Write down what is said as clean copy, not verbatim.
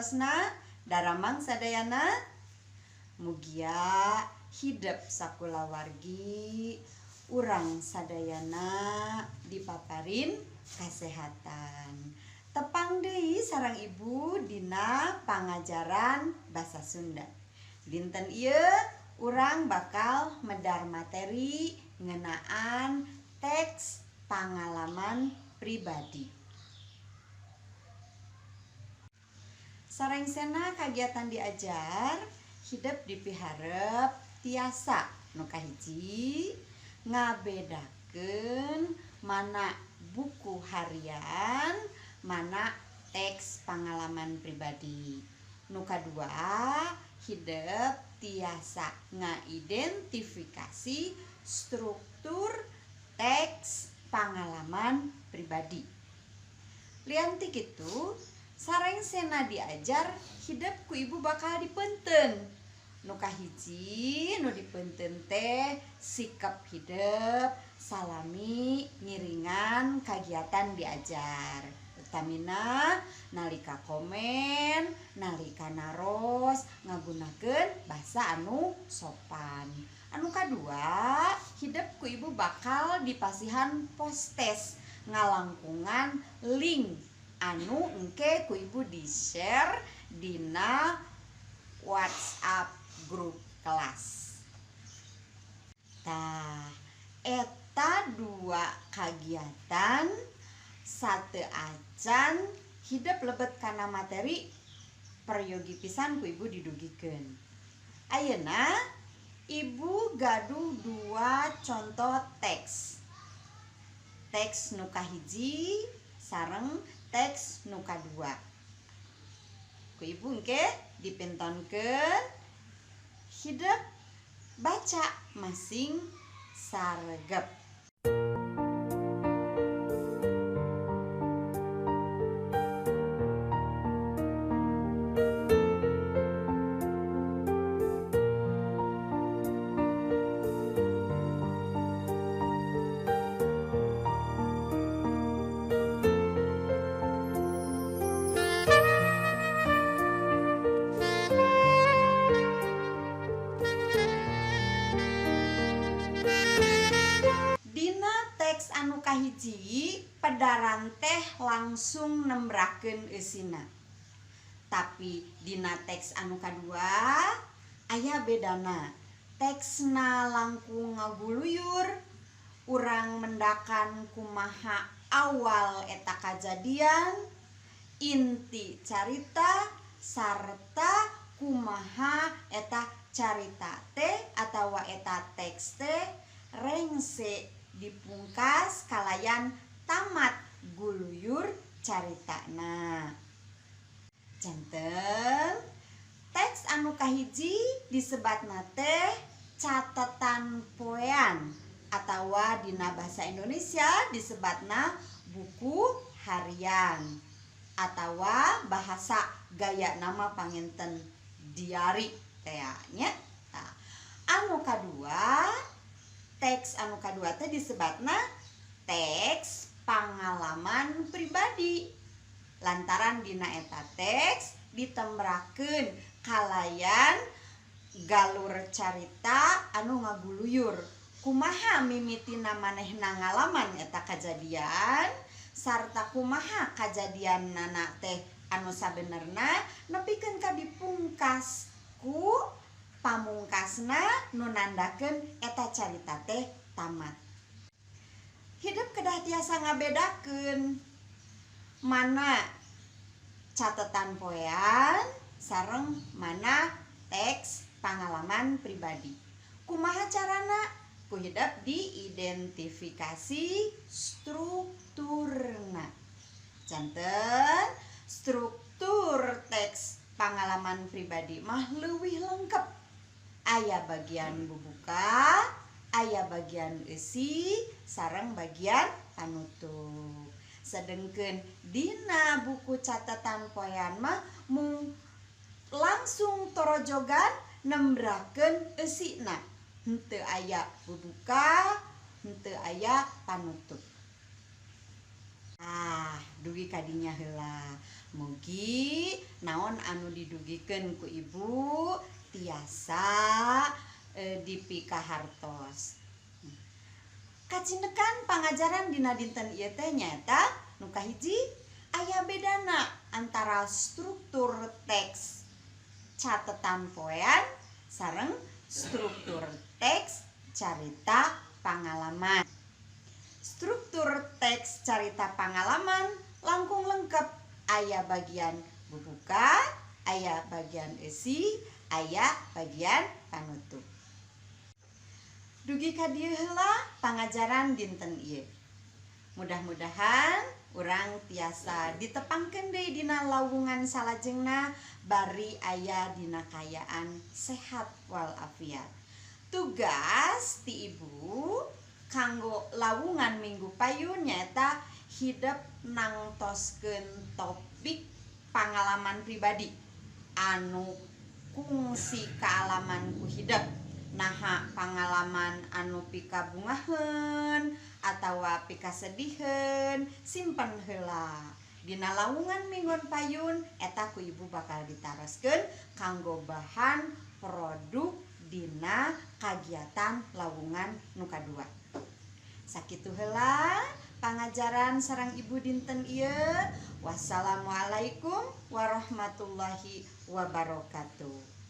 hartosna daramang sadayana mugia hidup sakulawargi urang sadayana dipaparin kesehatan. Tepang deui sareng ibu dina pangajaran basa Sunda. Dinten ieu urang bakal medar materi ngeunaan teks pangalaman pribadi. Sarengsena kagiatan diajar hidup dipiharep tiasa nu kahiji ngabedakeun mana buku harian mana teks pangalaman pribadi. Nu kadua hidup tiasa ngaidentifikasi struktur teks pangalaman pribadi. Lianti kitu sarengsena diajar hidup ku ibu bakal dipeunteun. Nu kahiji nu dipeunteun teh sikap hidup salami ngiringan kagiatan diajar. Utamina nalika komen, nalika naros ngagunakeun basa anu sopan. Anu kadua, hidup ku ibu bakal dipasihan postes ngalangkungan link anu engke ku ibu di-share dina WhatsApp grup kelas. Tah, eta dua kagiatan sateu acan hidup lebet kana materi peryogi pisan ku ibu didugikeun. Ayeuna ibu gaduh dua contoh teks. Teks nu kahiji sareng teks nu kadua. Ku ibu engke dipintonkeun hidup baca masing saregep. Anu kahiji pedaran teh langsung nembrakeun eusina. Tapi dina teks anu kadua aya bedana. Teksna langkung ngaguluyur, urang mendakan kumaha awal eta kajadian, inti carita sarta kumaha eta carita teh atawa eta teks teh rengse dipungkas kalayan tamat guluyur caritana. Janten teks anu kahiji disebatna teh catetan poean atawa dina bahasa Indonesia disebatna buku harian atawa bahasa gaya nama panginten diari teh nya. Anu kadua teks anu kadua teh disebatna teks pangalaman pribadi. Lantaran dina eta teks ditembrakeun kalayan galur carita anu ngaguluyur. Kumaha mimitina manehna ngalaman eta kajadian sarta kumaha kajadianna teh anu sabenerna nepikeun ka dipungkas ku pamungkasna nu nandakeun eta carita teh tamat. Hidup kedah tiasa ngabedakeun mana catetan poean sareng mana teks pangalaman pribadi. Kumaha carana? Ku hidup diidentifikasi strukturna. Janten struktur teks pangalaman pribadi mah leuwih lengkap. Aya bagian bubuka, aya bagian isi, sareng bagian panutup. Sedengkeun dina buku catatan poean mah mung langsung torojogan nembrakeun eusina. Henteu aya bubuka, henteu aya panutup. Dugi kadinya heula. Mugi naon anu didugikeun ku ibu tiasa dipikahartos. Kacinekan pangajaran dina dinten ieu teh nyaeta nu kahiji aya bedana antara struktur teks catetan poean sareng struktur teks carita pangalaman. Struktur teks carita pangalaman langkung lengkap, aya bagian bubuka, aya bagian esi, aya bagian panutup. Dugi ka dieu heula pangajaran dinten ieu. Mudah-mudahan urang tiasa ditepangkeun deui dina lawungan salajengna bari aya dina kayaan sehat walafiat. Tugas ti ibu kanggo lawungan minggu payun nyaeta hidep nangtoskeun topik pangalaman pribadi anu kungsi kaalaman ku hidep. Naha pangalaman anu pikabungaheun atawa pikasediheun simpen heula dina lawungan minggon payun eta ku ibu bakal ditaroskeun kanggo bahan produk dina kagiatan lawungan nu kadua. Sakitu heula pangajaran sareng ibu dinten ieu. Wassalamualaikum warahmatullahi wabarakatuh.